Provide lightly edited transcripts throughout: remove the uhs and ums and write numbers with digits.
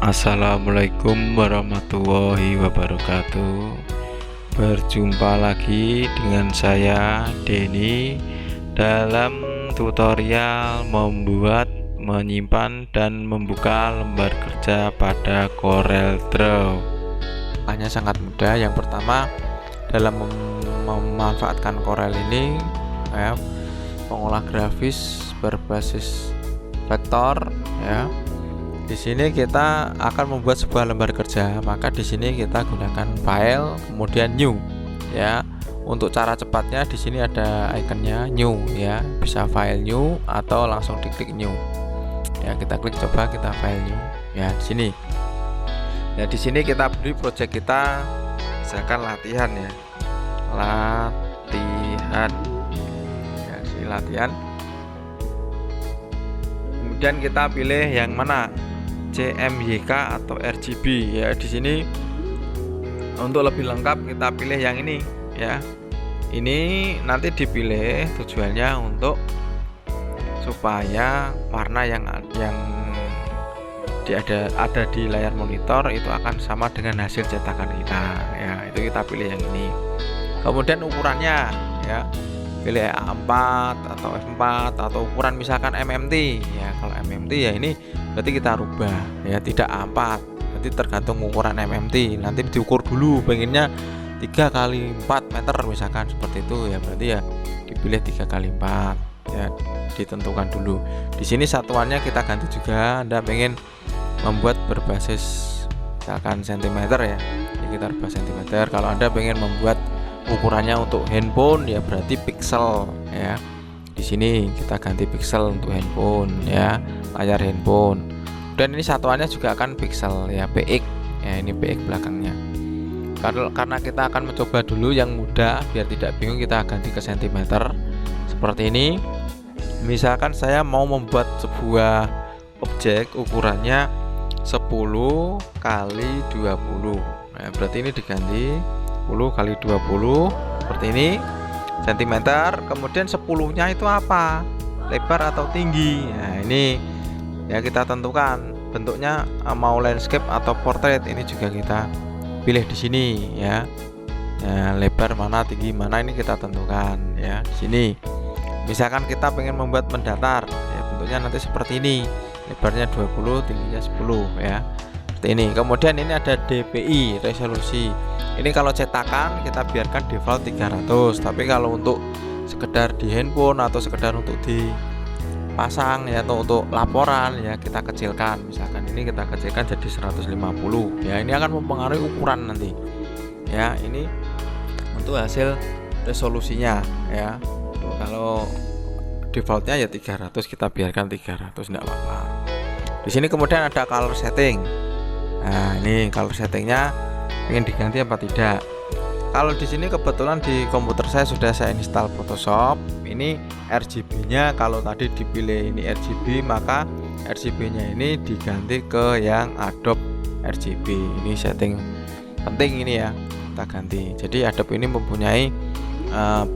Assalamualaikum warahmatullahi wabarakatuh. Berjumpa lagi dengan saya Denny dalam tutorial membuat, menyimpan, dan membuka lembar kerja pada CorelDRAW. Hanya sangat mudah. Yang pertama, dalam memanfaatkan Corel ini pengolah grafis berbasis vektor ya. Di sini kita akan membuat sebuah lembar kerja, maka di sini kita gunakan file kemudian new ya. Untuk cara cepatnya di sini ada ikonnya new ya, bisa file new atau langsung diklik new ya. Kita klik, coba kita file new ya di sini. Ya di sini kita beri project kita, misalkan latihan ya, latihan ya, sini latihan. Kemudian kita pilih yang mana, CMYK atau RGB ya. Di sini untuk lebih lengkap kita pilih yang ini ya. Ini nanti dipilih tujuannya untuk supaya warna yang ada di layar monitor itu akan sama dengan hasil cetakan kita ya. Itu kita pilih yang ini. Kemudian ukurannya ya, pilih A4 atau F4 atau ukuran misalkan MMT ya. Kalau MMT ya ini berarti kita rubah ya, tidak A4, nanti tergantung ukuran MMT. Nanti diukur dulu, pengennya 3x4 meter misalkan seperti itu ya, berarti ya dipilih 3x4 ya, ditentukan dulu. Di sini satuannya kita ganti juga. Anda pengen membuat berbasis misalkan cm ya, ini kita rubah cm. Kalau Anda pengen membuat ukurannya untuk handphone ya berarti pixel ya. Di sini kita ganti pixel untuk handphone ya, layar handphone. Dan ini satuannya juga akan pixel ya, px ya, ini px belakangnya. Karena kita akan mencoba dulu yang mudah biar tidak bingung, kita ganti ke cm seperti ini. Misalkan saya mau membuat sebuah objek ukurannya 10 kali 20 nah, berarti ini diganti 10 kali 20 seperti ini cm. Kemudian 10-nya itu apa, lebar atau tinggi. Nah ini ya kita tentukan bentuknya, mau landscape atau portrait, ini juga kita pilih di sini ya. Nah, lebar mana, tinggi mana, ini kita tentukan ya di sini. Misalkan kita pengen membuat mendatar ya, bentuknya nanti seperti ini, lebarnya 20, tingginya 10 ya, seperti ini. Kemudian ini ada DPI, resolusi. Ini kalau cetakan kita biarkan default 300, tapi kalau untuk sekedar di handphone atau sekedar untuk dipasang ya, atau untuk laporan ya, kita kecilkan. Misalkan ini kita kecilkan jadi 150 ya. Ini akan mempengaruhi ukuran nanti ya. Ini untuk hasil resolusinya ya. Kalau defaultnya ya 300, kita biarkan 300, enggak apa-apa. Di sini kemudian ada color setting. Nah ini color settingnya ingin diganti apa tidak. Kalau di sini kebetulan di komputer saya install Photoshop. Ini RGB-nya kalau tadi dipilih ini RGB, maka RGB-nya ini diganti ke yang Adobe RGB. Ini setting penting ini ya, kita ganti. Jadi Adobe ini mempunyai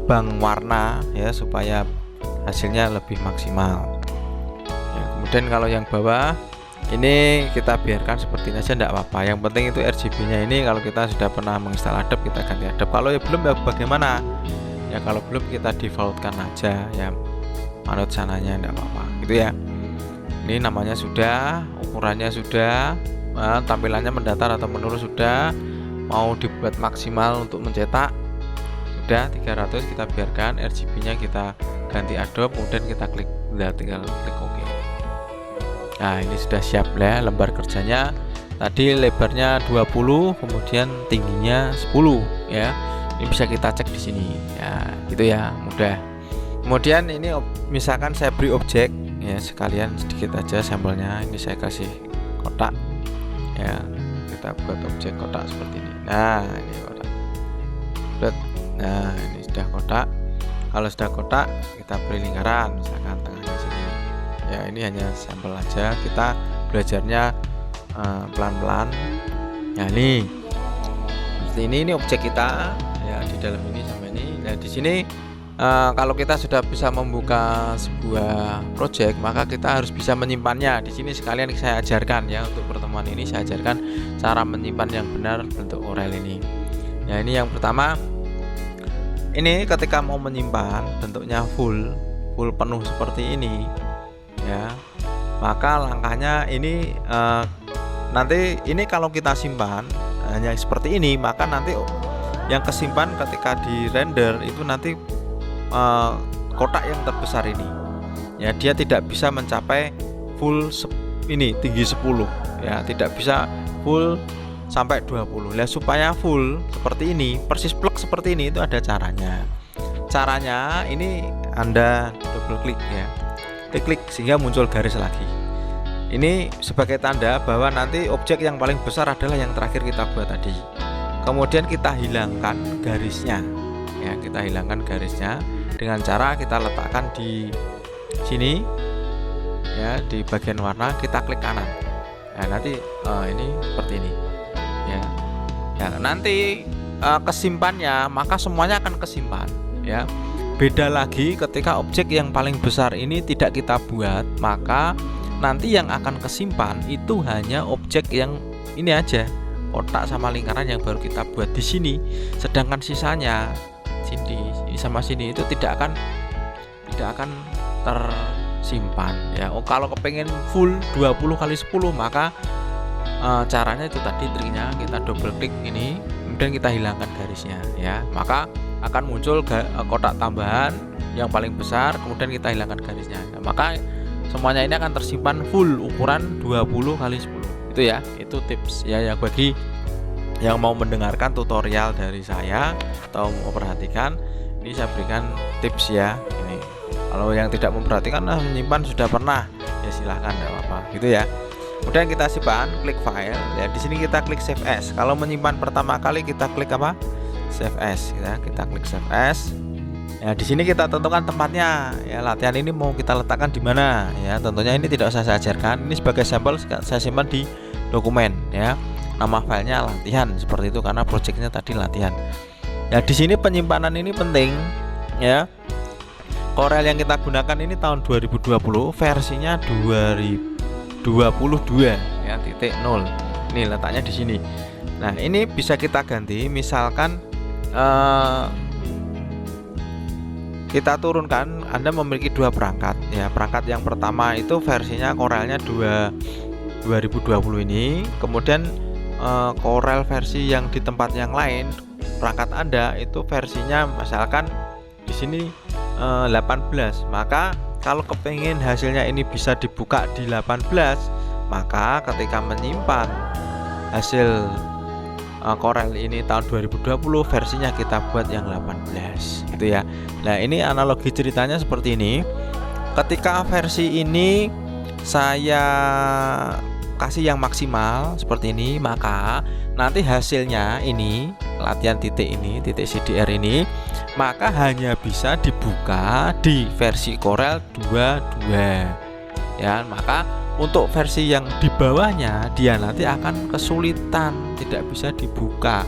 bank warna ya, supaya hasilnya lebih maksimal ya. Kemudian kalau yang bawah ini kita biarkan seperti ini aja, enggak apa-apa. Yang penting itu RGB nya ini kalau kita sudah pernah menginstal Adobe, kita ganti Adobe. Kalau ya belum ya bagaimana ya, kalau belum kita defaultkan aja ya, manut sananya, enggak apa-apa gitu ya. Ini namanya sudah, ukurannya sudah, tampilannya mendatar atau menurun sudah, mau dibuat maksimal untuk mencetak sudah 300, kita biarkan. RGB nya kita ganti Adobe, kemudian kita klik, tinggal klik OK. Nah ini sudah siap ya lembar kerjanya. Tadi lebarnya 20, kemudian tingginya 10 ya. Ini bisa kita cek di sini ya, gitu ya, mudah. Kemudian ini misalkan saya beri objek ya, sekalian sedikit aja sampelnya. Ini saya kasih kotak ya, kita buat objek kotak seperti ini. Nah ini kotak. Nah ini sudah kotak. Kalau sudah kotak kita beri lingkaran, misalkan tengahnya sini ya. Ini hanya sampel aja, kita belajarnya pelan-pelan ya. Ini seperti ini objek kita ya, di dalam ini sampai ini. Nah di sini Kalau kita sudah bisa membuka sebuah project, maka kita harus bisa menyimpannya. Di sini sekalian saya ajarkan ya, untuk pertemuan ini saya ajarkan cara menyimpan yang benar bentuk Corel ini. Ya, ini yang pertama. Ini ketika mau menyimpan bentuknya full penuh seperti ini ya, maka langkahnya ini nanti ini kalau kita simpan hanya seperti ini, maka nanti yang kesimpan ketika di render itu nanti kotak yang terbesar ini ya, dia tidak bisa mencapai full ini tinggi 10 ya, tidak bisa full sampai 20. Nah, supaya full seperti ini, persis plek seperti ini, itu ada caranya ini Anda double klik ya, klik sehingga muncul garis lagi. Ini sebagai tanda bahwa nanti objek yang paling besar adalah yang terakhir kita buat tadi. Kemudian kita hilangkan garisnya ya, kita hilangkan garisnya dengan cara kita letakkan di sini ya, di bagian warna kita klik kanan. Nah, nanti ini seperti ini ya. Ya, nanti kesimpannya, maka semuanya akan kesimpan ya. Beda lagi ketika objek yang paling besar ini tidak kita buat, maka nanti yang akan kesimpan itu hanya objek yang ini aja, kotak sama lingkaran yang baru kita buat di sini. Sedangkan sisanya sini sama sini itu tidak akan tersimpan ya. Kalau kepengen full 20 kali 10, maka caranya itu tadi, triknya kita double klik ini, kemudian kita hilangkan garisnya ya, maka akan muncul kotak tambahan yang paling besar, kemudian kita hilangkan garisnya ya, maka semuanya ini akan tersimpan full ukuran 20 kali 10. Itu ya, itu tips ya, yang bagi yang mau mendengarkan tutorial dari saya atau memperhatikan, ini saya berikan tips ya. Ini kalau yang tidak memperhatikan menyimpan sudah pernah ya, silahkan, tidak apa-apa gitu ya. Kemudian kita simpan, klik file ya, di sini kita klik save as. Kalau menyimpan pertama kali kita klik apa, save as ya, kita klik save as ya. Di sini kita tentukan tempatnya ya, latihan ini mau kita letakkan di mana ya. Tentunya ini tidak usah saya ajarkan, ini sebagai sampel saya simpan di dokumen ya. Nama filenya latihan seperti itu karena projectnya tadi latihan ya. Di sini penyimpanan ini penting ya. Corel yang kita gunakan ini tahun 2020, versinya 2022 ya, titik 0. Ini letaknya di sini. Nah, ini bisa kita ganti, misalkan kita turunkan, Anda memiliki dua perangkat ya. Perangkat yang pertama itu versinya Corelnya 2020 ini, kemudian Corel versi yang di tempat yang lain, perangkat Anda itu versinya misalkan di sini 18. Maka kalau kepengen hasilnya ini bisa dibuka di 18, maka ketika menyimpan hasil Corel ini tahun 2020, versinya kita buat yang 18 gitu ya. Nah, ini analogi ceritanya seperti ini. Ketika versi ini saya kasih yang maksimal seperti ini, maka nanti hasilnya ini latihan titik ini, titik CDR ini, maka hanya bisa dibuka di versi Corel 22 ya. Maka untuk versi yang di bawahnya dia nanti akan kesulitan, tidak bisa dibuka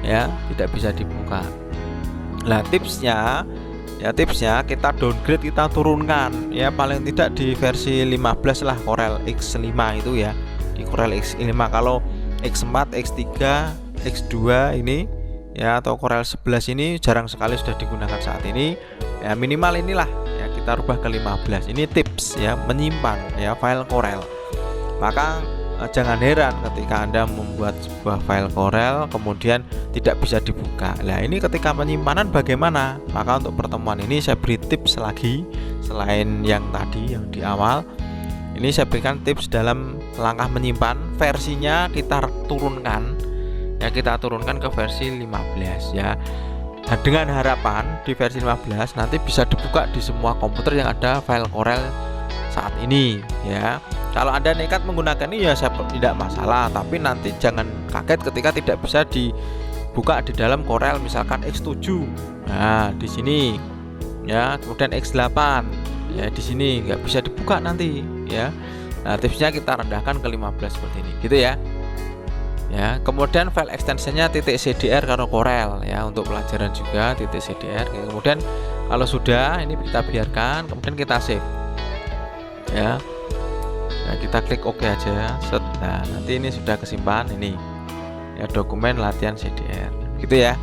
ya, tidak bisa dibuka. Nah, tipsnya kita downgrade, kita turunkan ya, paling tidak di versi 15 lah, Corel X5 itu ya. Di Corel X5, kalau X4, X3, X2 ini ya, atau Corel 11 ini jarang sekali sudah digunakan saat ini ya. Minimal inilah ya, kita rubah ke 15. Ini tips ya, menyimpan ya file Corel. Maka jangan heran ketika Anda membuat sebuah file Corel kemudian tidak bisa dibuka. Nah, ini ketika penyimpanan bagaimana? Maka untuk pertemuan ini saya beri tips lagi selain yang tadi yang di awal. Ini saya berikan tips dalam langkah menyimpan, versinya kita turunkan ya, kita turunkan ke versi 15 ya. Nah, dengan harapan di versi 15 nanti bisa dibuka di semua komputer yang ada file Corel saat ini ya. Kalau Anda nekat menggunakan ini ya tidak masalah, tapi nanti jangan kaget ketika tidak bisa dibuka di dalam Corel misalkan X7. Nah, di sini ya, kemudian X8 ya, di sini nggak bisa dibuka nanti ya. Nah, tipsnya kita rendahkan ke 15 seperti ini gitu ya. ya. Kemudian file extensionnya .cdr karo Corel ya, untuk pelajaran juga .cdr. Kemudian kalau sudah ini kita biarkan, kemudian kita save ya. Nah, kita klik OK aja, set. Nah, nanti ini sudah kesimpan ini ya, dokumen latihan CDR gitu ya.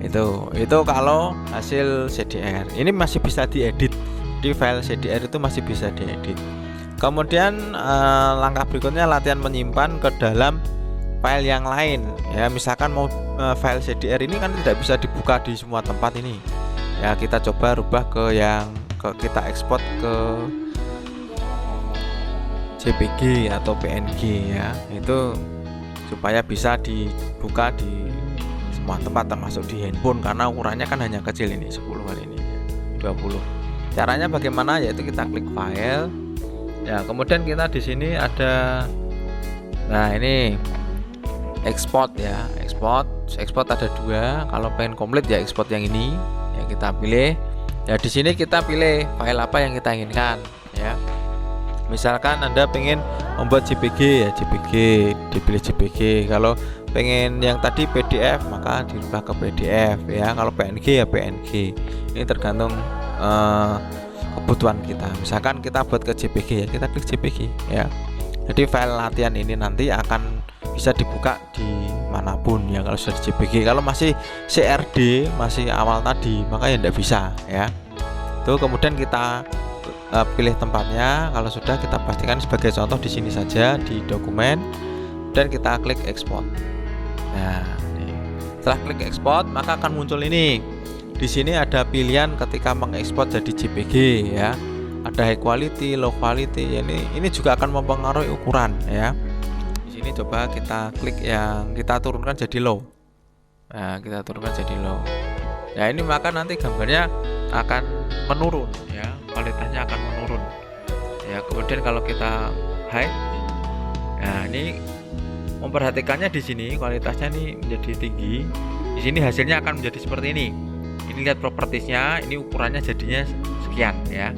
Itu kalau hasil CDR ini masih bisa diedit di file CDR, itu masih bisa diedit. Kemudian langkah berikutnya latihan menyimpan ke dalam file yang lain ya. Misalkan mau file CDR ini kan tidak bisa dibuka di semua tempat ini ya, kita coba rubah ke kita ekspor ke JPG atau PNG ya, itu supaya bisa dibuka di semua tempat termasuk di handphone, karena ukurannya kan hanya kecil ini 10 kali ini 20. Caranya bagaimana? Yaitu kita klik file ya, kemudian kita di sini ada, nah ini export ya, export ada dua. Kalau pengen komplit ya export yang ini ya, kita pilih ya. Di sini kita pilih file apa yang kita inginkan ya. Misalkan Anda pengen membuat JPG ya, JPG, dipilih JPG. Kalau pengen yang tadi PDF maka dirubah ke PDF ya. Kalau PNG ya PNG. Ini tergantung kebutuhan kita. Misalkan kita buat ke JPG ya, kita klik JPG ya. Jadi file latihan ini nanti akan bisa dibuka di manapun ya kalau sudah di JPG. Kalau masih CRD, masih awal tadi, maka ya tidak bisa ya. Tuh, kemudian kita pilih tempatnya. Kalau sudah, kita pastikan sebagai contoh di sini saja di dokumen, dan kita klik ekspor. Nah, setelah klik ekspor maka akan muncul ini. Di sini ada pilihan ketika mengekspor jadi JPG ya. Ada high quality, low quality. Ini juga akan mempengaruhi ukuran ya. Di sini coba kita klik yang kita turunkan jadi low. Nah, kita turunkan jadi low. Ya, ini maka nanti gambarnya akan menurun ya, kualitasnya akan menurun ya. Kemudian kalau kita high, nah ini memperhatikannya di sini kualitasnya ini menjadi tinggi. Di sini hasilnya akan menjadi seperti ini. Ini lihat propertiesnya, ini ukurannya jadinya sekian ya,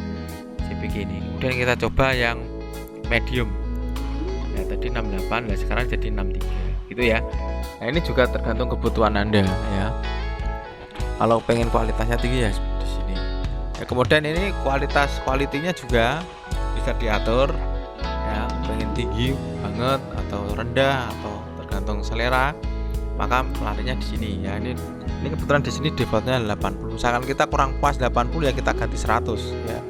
JPG ini. Kemudian kita coba yang medium. Ya, tadi 68, nah sekarang jadi 63 gitu ya. Nah, ini juga tergantung kebutuhan Anda ya. Kalau pengen kualitasnya tinggi ya di sini. Ya, kemudian ini kualitinya juga bisa diatur ya, pengen tinggi banget atau rendah atau tergantung selera, maka larinya di sini ya. Ini kebetulan di sini defaultnya 80. Misalkan kita kurang puas 80 ya kita ganti 100 ya.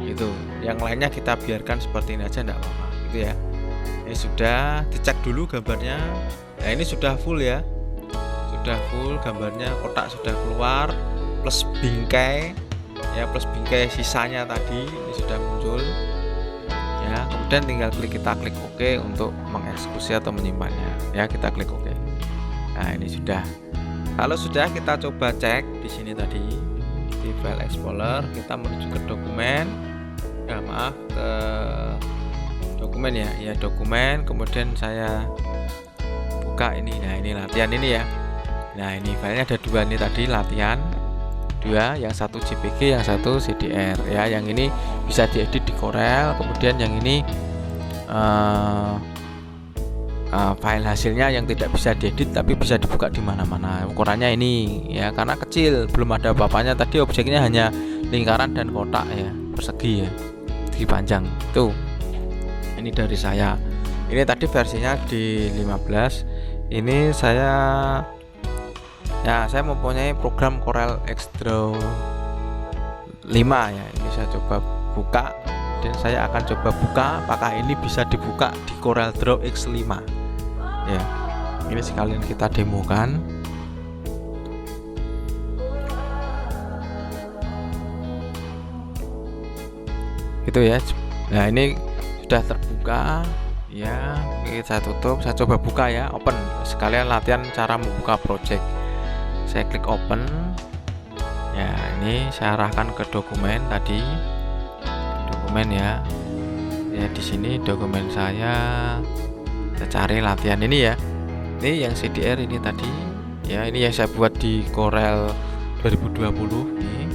Itu. Yang lainnya kita biarkan seperti ini aja, enggak apa-apa gitu ya. Ini sudah dicek dulu gambarnya. Nah, ini sudah full ya. Sudah full gambarnya, kotak sudah keluar plus bingkai ya, plus bingkai sisanya tadi ini sudah muncul ya. Kemudian tinggal kita klik OK untuk mengeksekusi atau menyimpannya ya, kita klik OK. Nah, ini sudah. Kalau sudah, kita coba cek di sini tadi di file explorer, kita menuju ke dokumen ya, maaf, ke dokumen ya dokumen. Kemudian saya buka ini. Nah, ini latihan ini ya. Nah, ini filenya ada dua nih tadi, latihan dua, yang satu JPG, yang satu CDR ya. Yang ini bisa diedit di Corel. Kemudian yang ini file hasilnya yang tidak bisa diedit tapi bisa dibuka di mana-mana. Ukurannya ini ya, karena kecil, belum ada apa-apanya. Tadi objeknya hanya lingkaran dan kotak ya, persegi ya, segi panjang. Tuh, ini dari saya. Ini tadi versinya di 15. Ini saya mempunyai program Corel Draw 5 ya. Ini saya coba buka, dan saya akan coba buka apakah ini bisa dibuka di Corel Draw X5 ya. Ini sekalian kita demokan. Gitu ya. Nah, ini sudah terbuka ya. Ini saya tutup, saya coba buka ya, open. Sekalian latihan cara membuka project. Saya klik open ya. Ini saya arahkan ke dokumen tadi, dokumen ya. Ya, di sini dokumen saya cari latihan ini ya. Ini yang CDR ini tadi ya. Ini yang saya buat di Corel 2020 nih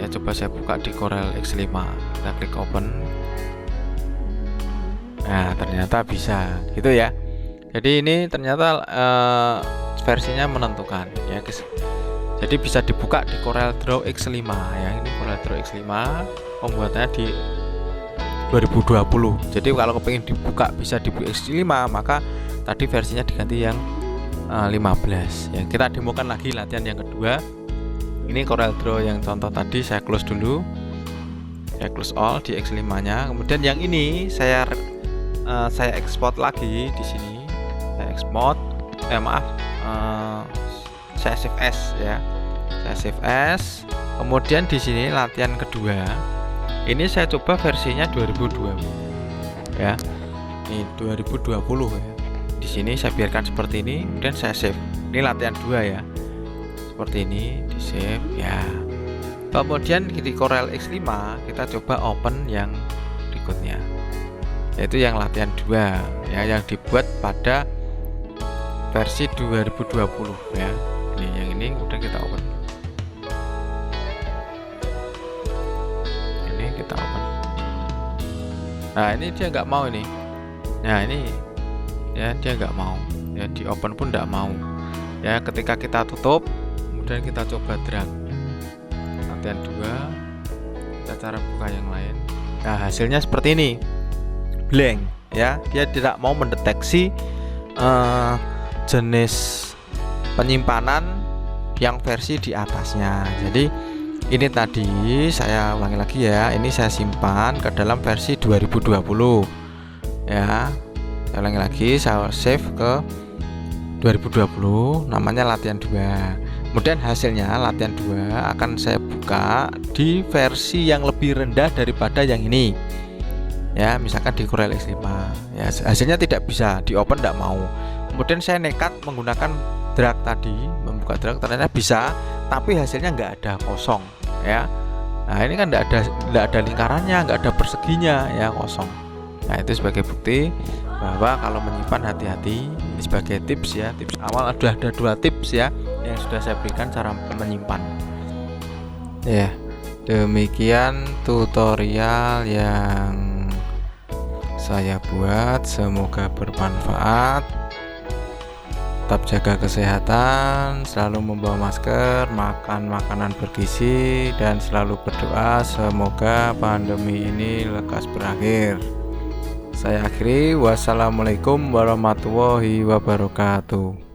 ya. Coba saya buka di Corel X5, kita klik open. Nah, ternyata bisa gitu ya. Jadi ini ternyata versinya menentukan ya guys. Jadi bisa dibuka di CorelDRAW X5 ya. Ini CorelDRAW X5 pembuatannya di 2020. Jadi kalau kepingin dibuka bisa di X5, maka tadi versinya diganti yang 15 ya. Kita demokan lagi latihan yang kedua. Ini CorelDRAW yang contoh tadi saya close dulu, saya close all di X5 nya. Kemudian yang ini saya export lagi di sini, saya export saya save as ya, saya save as. Kemudian di sini latihan kedua ini saya coba versinya 2020 ya, ini 2020 ya. Di sini saya biarkan seperti ini, kemudian saya save. Ini latihan 2 ya, seperti ini, di save ya. Kemudian di Corel X5 kita coba open yang berikutnya, yaitu yang latihan 2 ya, yang dibuat pada versi 2020 ya. Ini yang ini udah kita open. Ini kita open. Nah ini dia nggak mau ini. Nah ini ya dia nggak mau ya, di open pun nggak mau ya. Ketika kita tutup kemudian kita coba drag latihan 2, kita cara buka yang lain. Nah hasilnya seperti ini, blank ya, dia tidak mau mendeteksi jenis penyimpanan yang versi di atasnya. Jadi ini tadi saya ulangi lagi ya, ini saya simpan ke dalam versi 2020 ya. Saya ulangi lagi, saya save ke 2020, namanya latihan 2. Kemudian hasilnya latihan 2 akan saya buka di versi yang lebih rendah daripada yang ini ya, misalkan di Corel X5 ya. Hasilnya tidak bisa di open, tidak mau. Kemudian saya nekat menggunakan drag tadi, membuka drag, ternyata bisa, tapi hasilnya nggak ada, kosong ya. Nah ini kan nggak ada lingkarannya, nggak ada perseginya ya, kosong. Nah itu sebagai bukti bahwa kalau menyimpan hati-hati. Ini sebagai tips ya, tips awal. Ada 2 tips ya yang sudah saya berikan cara menyimpan ya. Demikian tutorial yang saya buat, semoga bermanfaat. Tetap jaga kesehatan, selalu membawa masker, makan makanan bergizi, dan selalu berdoa semoga pandemi ini lekas berakhir. Saya akhiri, wassalamualaikum warahmatullahi wabarakatuh.